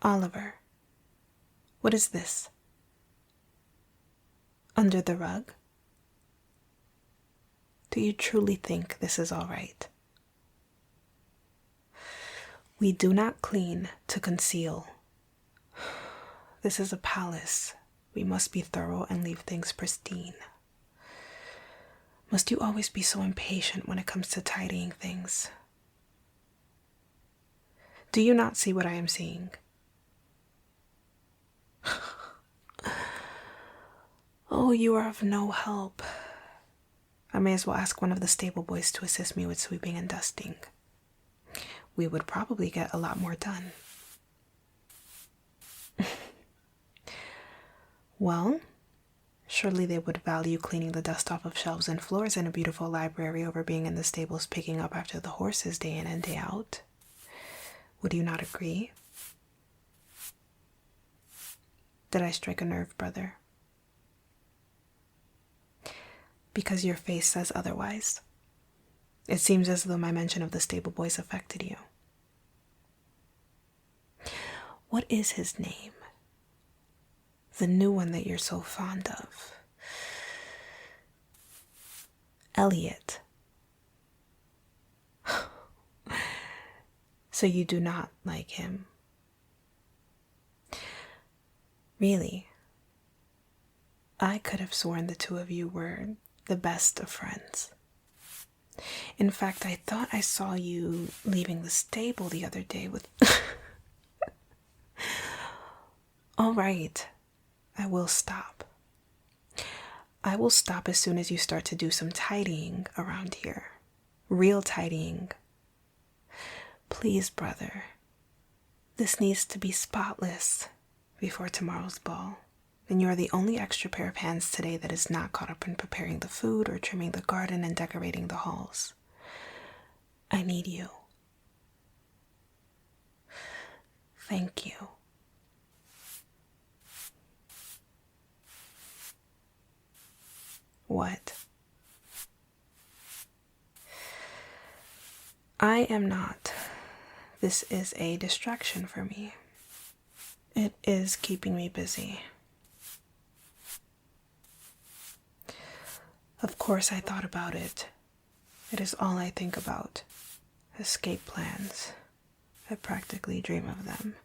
Oliver, what is this? Under the rug? Do you truly think this is all right? We do not clean to conceal. This is a palace. We must be thorough and leave things pristine. Must you always be so impatient when it comes to tidying things? Do you not see what I am seeing? Oh, you are of no help. I may as well ask one of the stable boys to assist me with sweeping and dusting. We would probably get a lot more done. Well, surely they would value cleaning the dust off of shelves and floors in a beautiful library over being in the stables picking up after the horses day in and day out. Would you not agree? Did I strike a nerve, brother? Because your face says otherwise. It seems as though my mention of the stable boys affected you. What is his name? The new one that you're so fond of. Elliot. So you do not like him? Really? I could have sworn the two of you were the best of friends. In fact, I thought I saw you leaving the stable the other day with... All right, I will stop. I will stop as soon as you start to do some tidying around here. Real tidying. Please, brother. This needs to be spotless before tomorrow's ball. And you are the only extra pair of hands today that is not caught up in preparing the food or trimming the garden and decorating the halls. I need you. Thank you. What? I am not. This is a distraction for me. It is keeping me busy. Of course, I thought about it. It is all I think about. Escape plans. I practically dream of them.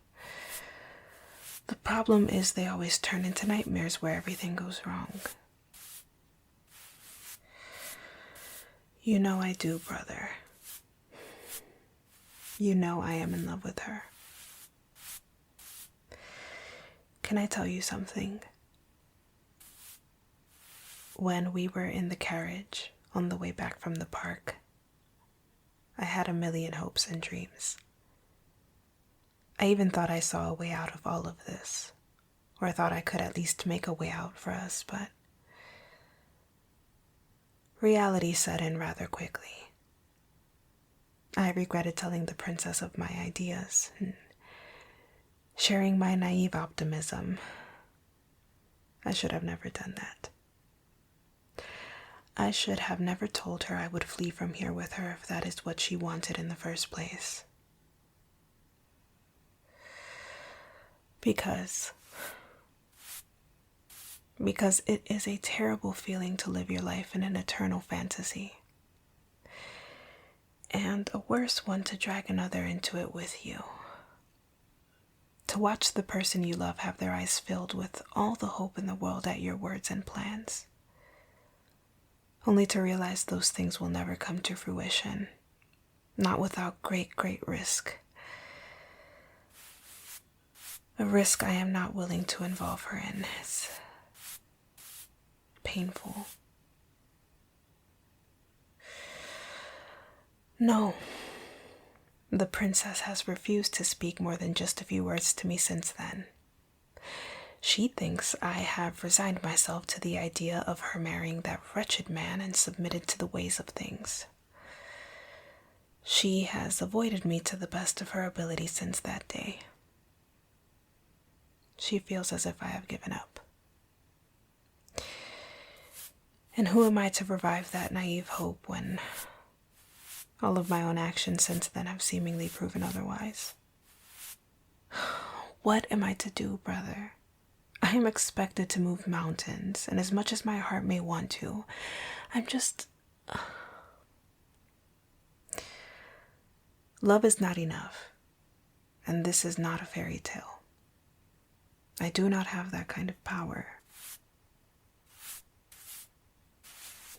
The problem is they always turn into nightmares where everything goes wrong. You know I do, brother. You know I am in love with her. Can I tell you something? When we were in the carriage on the way back from the park, I had a million hopes and dreams. I even thought I saw a way out of all of this, or I thought I could at least make a way out for us, but reality set in rather quickly. I regretted telling the princess of my ideas and sharing my naive optimism. I should have never done that. I should have never told her I would flee from here with her if that is what she wanted in the first place. Because it is a terrible feeling to live your life in an eternal fantasy. And a worse one to drag another into it with you. To watch the person you love have their eyes filled with all the hope in the world at your words and plans. Only to realize those things will never come to fruition. Not without great, great risk. A risk I am not willing to involve her in. It's painful. No. The princess has refused to speak more than just a few words to me since then. She thinks I have resigned myself to the idea of her marrying that wretched man and submitted to the ways of things. She has avoided me to the best of her ability since that day. She feels as if I have given up. And who am I to revive that naive hope when all of my own actions since then have seemingly proven otherwise? What am I to do, brother? I am expected to move mountains, and as much as my heart may want to, I'm just. Love is not enough, and this is not a fairy tale. I do not have that kind of power.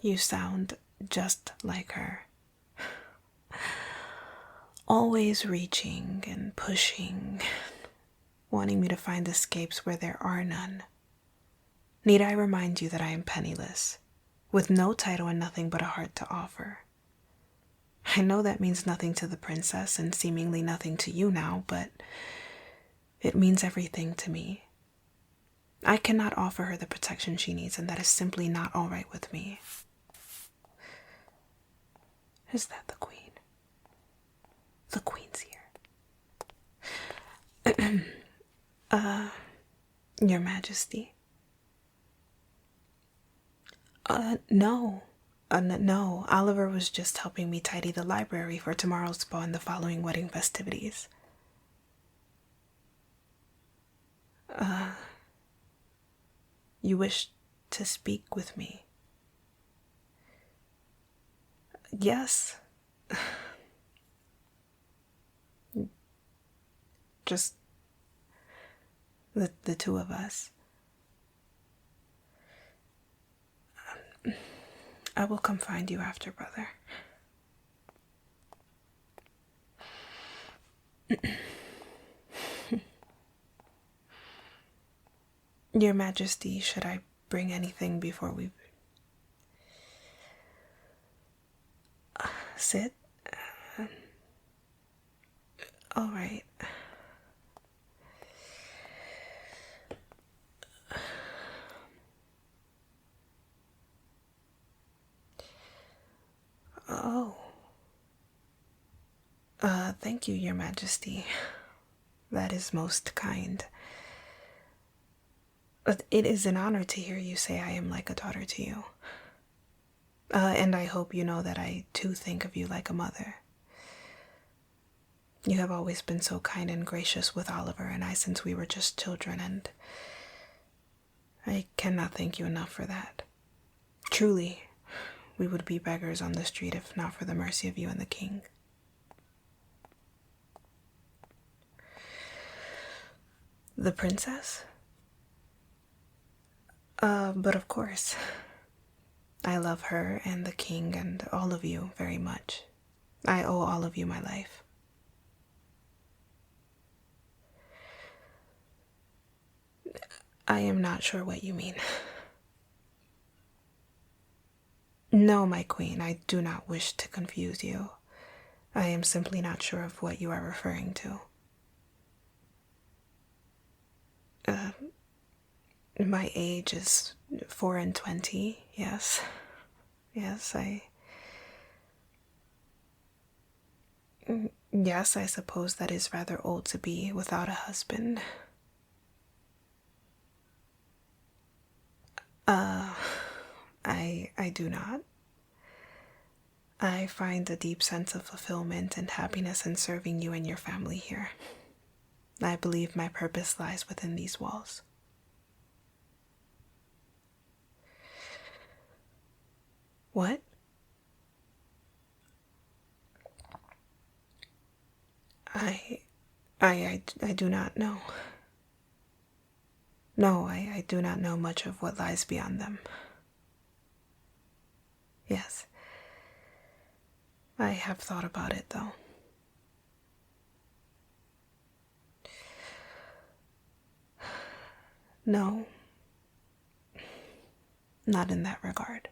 You sound just like her. Always reaching and pushing, wanting me to find escapes where there are none. Need I remind you that I am penniless, with no title and nothing but a heart to offer? I know that means nothing to the princess and seemingly nothing to you now, but it means everything to me. I cannot offer her the protection she needs, and that is simply not all right with me. Is that the queen? The queen's here. Your Majesty. No. No. Oliver was just helping me tidy the library for tomorrow's ball and the following wedding festivities. You wish to speak with me? Yes. Just the two of us. I will come find you after, brother. Your Majesty, should I bring anything before we sit? All right. Oh. Thank you, Your Majesty. That is most kind. It is an honor to hear you say I am like a daughter to you. And I hope you know that I too think of you like a mother. You have always been so kind and gracious with Oliver and I since we were just children, and I cannot thank you enough for that. Truly, we would be beggars on the street if not for the mercy of you and the king. The princess? But of course. I love her and the king and all of you very much. I owe all of you my life. I am not sure what you mean. No, my queen, I do not wish to confuse you. I am simply not sure of what you are referring to. My age is 24, yes. Yes, Yes, I suppose that is rather old to be without a husband. I do not. I find a deep sense of fulfillment and happiness in serving you and your family here. I believe my purpose lies within these walls. What? I do not know. No, I do not know much of what lies beyond them. Yes. I have thought about it, though. No. Not in that regard.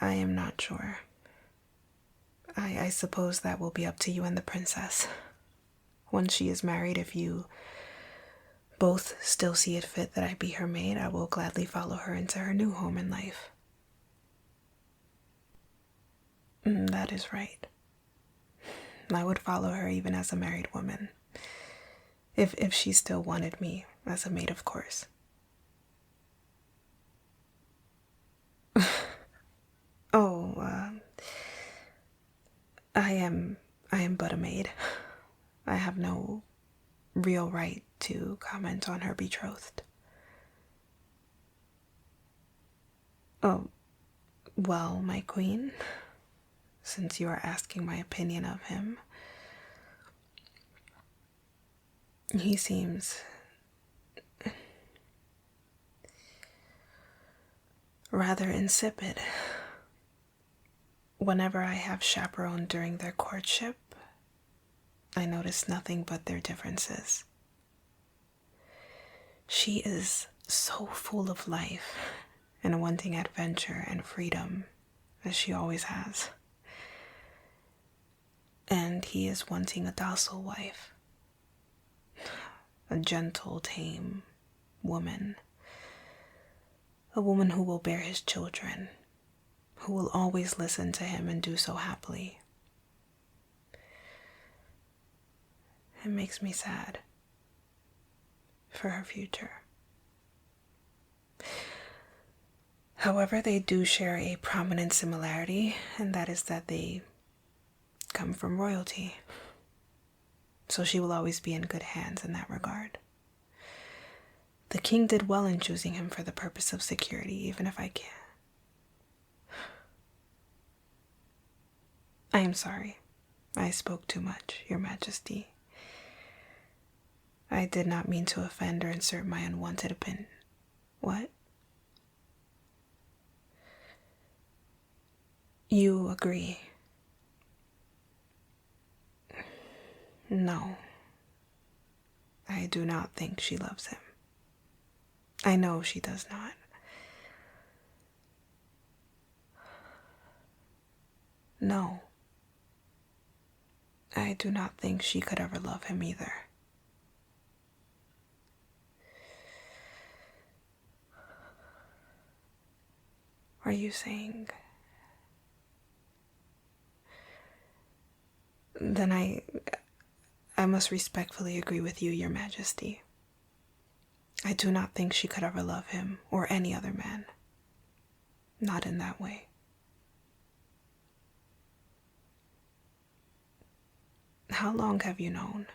I am not sure. I suppose that will be up to you and the princess. Once she is married, if you both still see it fit that I be her maid, I will gladly follow her into her new home in life. That is right. I would follow her even as a married woman. If she still wanted me as a maid, of course. Oh, I am but a maid. I have no real right to comment on her betrothed. Oh, well, my queen, since you are asking my opinion of him, he seems rather insipid. Whenever I have chaperoned during their courtship, I notice nothing but their differences. She is so full of life and wanting adventure and freedom, as she always has. And he is wanting a docile wife, a gentle, tame woman, a woman who will bear his children, who will always listen to him and do so happily. It makes me sad for her future. However, they do share a prominent similarity, and that is that they come from royalty. So she will always be in good hands in that regard. The king did well in choosing him for the purpose of security, even if I can't. I am sorry. I spoke too much, Your Majesty. I did not mean to offend or insert my unwanted opinion. What? You agree? No. I do not think she loves him. I know she does not. No. I do not think she could ever love him either. Are you saying? Then I must respectfully agree with you, Your Majesty. I do not think she could ever love him or any other man. Not in that way. How long have you known?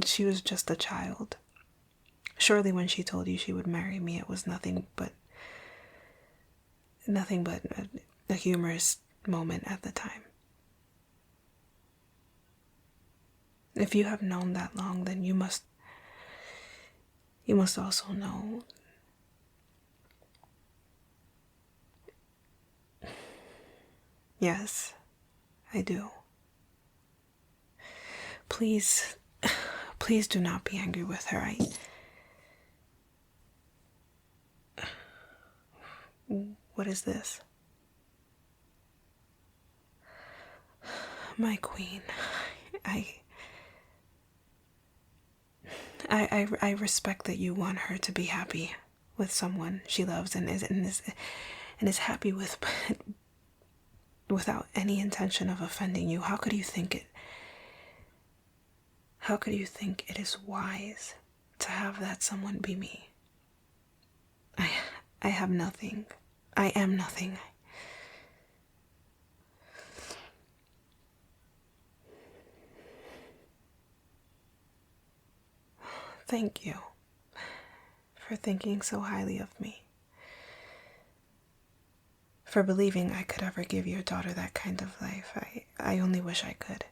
She was just a child. Surely when she told you she would marry me, it was nothing but a humorous moment at the time. If you have known that long, then you must also know. Yes, I do. Please do not be angry with her. What is this? My queen, I respect that you want her to be happy with someone she loves and is happy with, but without any intention of offending you. How could you think it is wise to have that someone be me? I have nothing. I am nothing. Thank you for thinking so highly of me. For believing I could ever give your daughter that kind of life. I only wish I could.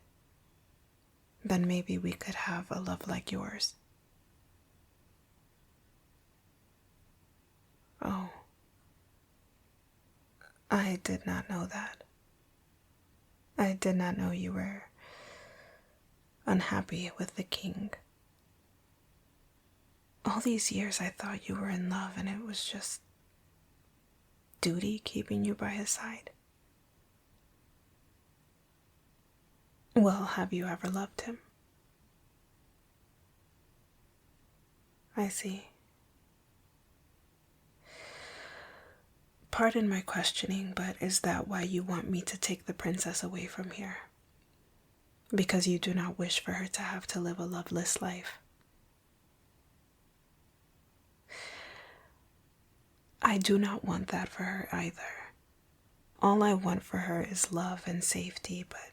Then maybe we could have a love like yours. Oh. I did not know that. I did not know you were unhappy with the king. All these years I thought you were in love and it was just duty keeping you by his side. Well, have you ever loved him? I see. Pardon my questioning, but is that why you want me to take the princess away from here? Because you do not wish for her to have to live a loveless life? I do not want that for her either. All I want for her is love and safety, but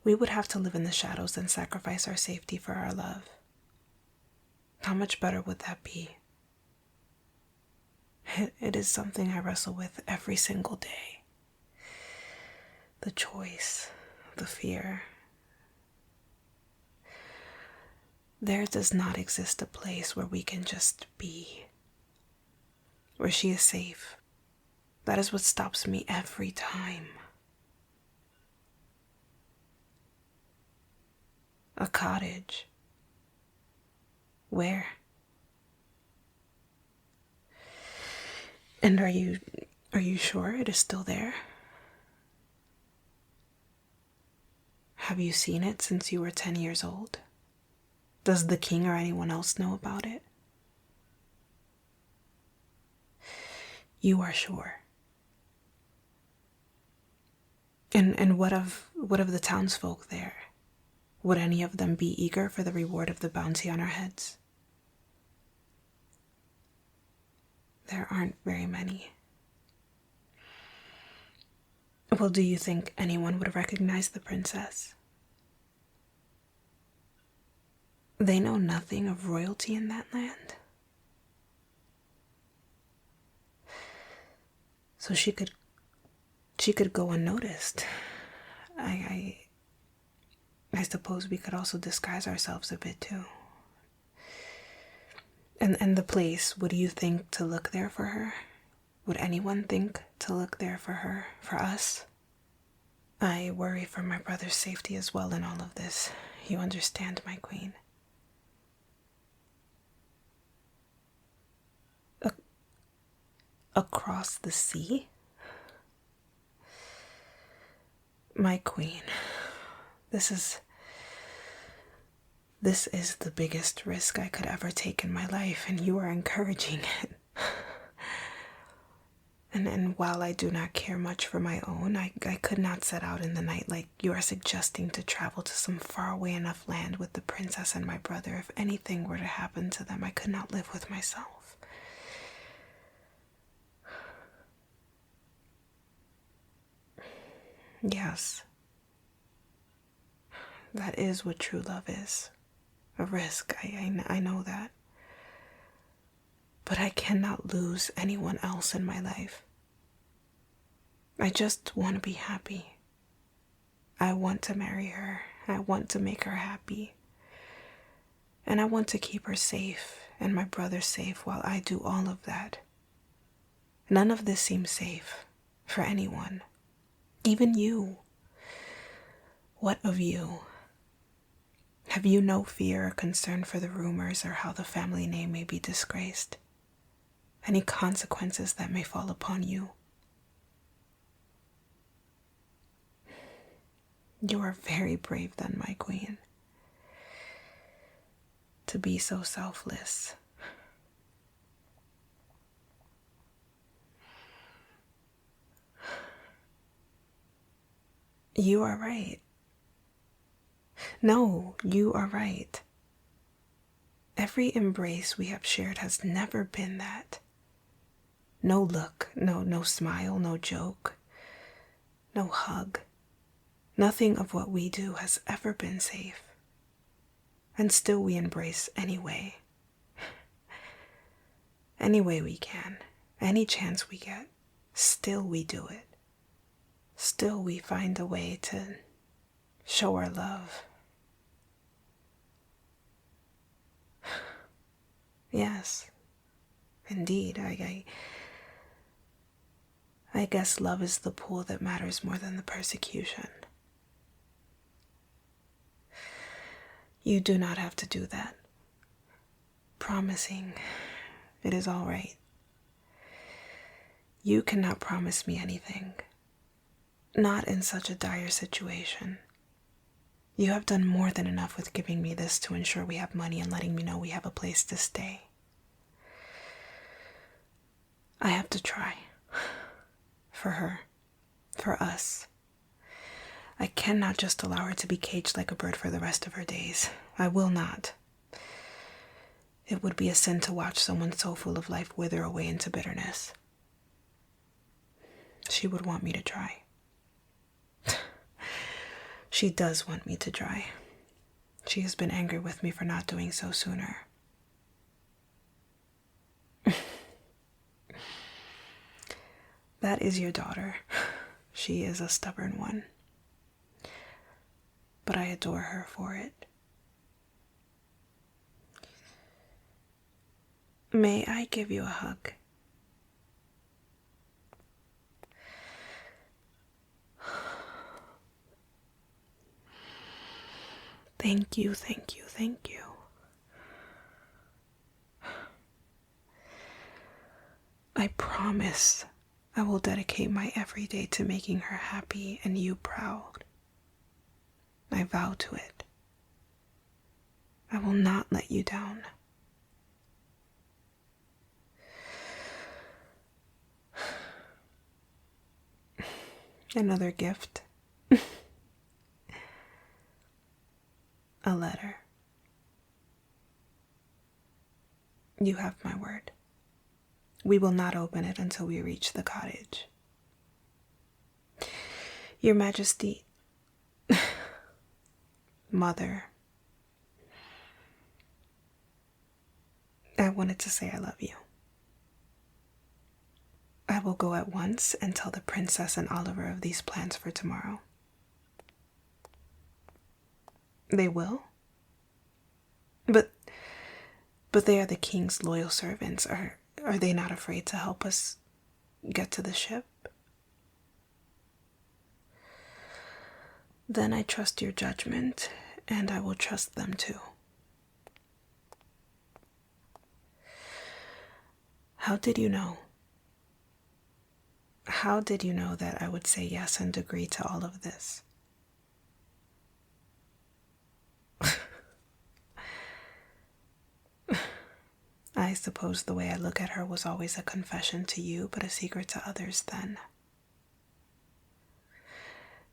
we would have to live in the shadows and sacrifice our safety for our love. How much better would that be? It is something I wrestle with every single day. The choice, the fear. There does not exist a place where we can just be, where she is safe. That is what stops me every time. A cottage. Where? And are you sure it is still there? Have you seen it since you were 10 years old? Does the king or anyone else know about it? You are sure. And what of the townsfolk there? Would any of them be eager for the reward of the bounty on our heads? There aren't very many. Well, do you think anyone would recognize the princess? They know nothing of royalty in that land. So she could go unnoticed. I suppose we could also disguise ourselves a bit too. And the place, would you think to look there for her? Would anyone think to look there for her, for us? I worry for my brother's safety as well in all of this. You understand, my queen. Across the sea? My queen, this is the biggest risk I could ever take in my life, and you are encouraging it. And while I do not care much for my own, I could not set out in the night like you are suggesting to travel to some faraway enough land with the princess and my brother. If anything were to happen to them, I could not live with myself. Yes, that is what true love is. A risk, I know that. But I cannot lose anyone else in my life. I just want to be happy. I want to marry her. I want to make her happy. And I want to keep her safe and my brother safe while I do all of that. None of this seems safe for anyone. Even you. What of you? Have you no fear or concern for the rumors or how the family name may be disgraced? Any consequences that may fall upon you? You are very brave then, my queen. To be so selfless. You are right. No, you are right. Every embrace we have shared has never been that. No look, no smile, no joke, no hug. Nothing of what we do has ever been safe. And still we embrace anyway. Any way we can, any chance we get, still we do it. Still we find a way to show our love. Yes, indeed, I guess love is the pool that matters more than the persecution. You do not have to do that. Promising, it is all right. You cannot promise me anything. Not in such a dire situation. You have done more than enough with giving me this to ensure we have money and letting me know we have a place to stay. I have to try. For her. For us. I cannot just allow her to be caged like a bird for the rest of her days. I will not. It would be a sin to watch someone so full of life wither away into bitterness. She would want me to try. She does want me to try. She has been angry with me for not doing so sooner. That is your daughter. She is a stubborn one. But I adore her for it. May I give you a hug? Thank you, thank you, thank you. I promise I will dedicate my every day to making her happy and you proud. I vow to it. I will not let you down. Another gift. A letter. You have my word. We will not open it until we reach the cottage. Your Majesty, Mother, I wanted to say I love you. I will go at once and tell the princess and Oliver of these plans for tomorrow. They will? But they are the king's loyal servants. Are they not afraid to help us get to the ship? Then I trust your judgment, and I will trust them too. How did you know? How did you know that I would say yes and agree to all of this? I suppose the way I look at her was always a confession to you, but a secret to others then.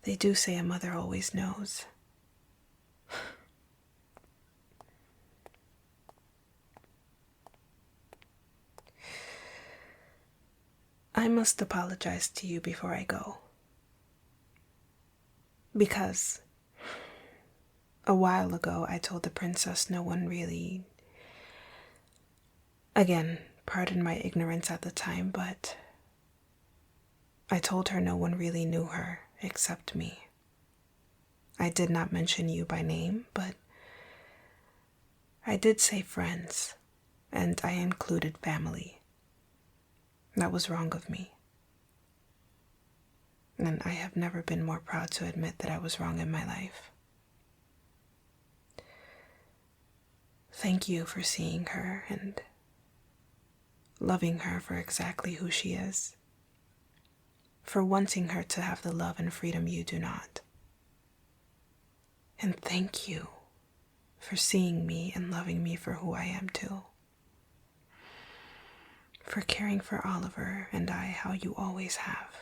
They do say a mother always knows. I must apologize to you before I go. Because a while ago I told the princess no one really... Again, pardon my ignorance at the time, but I told her no one really knew her except me. I did not mention you by name, but I did say friends, and I included family. That was wrong of me. And I have never been more proud to admit that I was wrong in my life. Thank you for seeing her and loving her for exactly who she is. For wanting her to have the love and freedom you do not. And thank you for seeing me and loving me for who I am too. For caring for Oliver and I how you always have.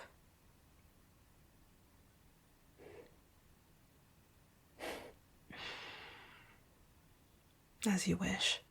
As you wish.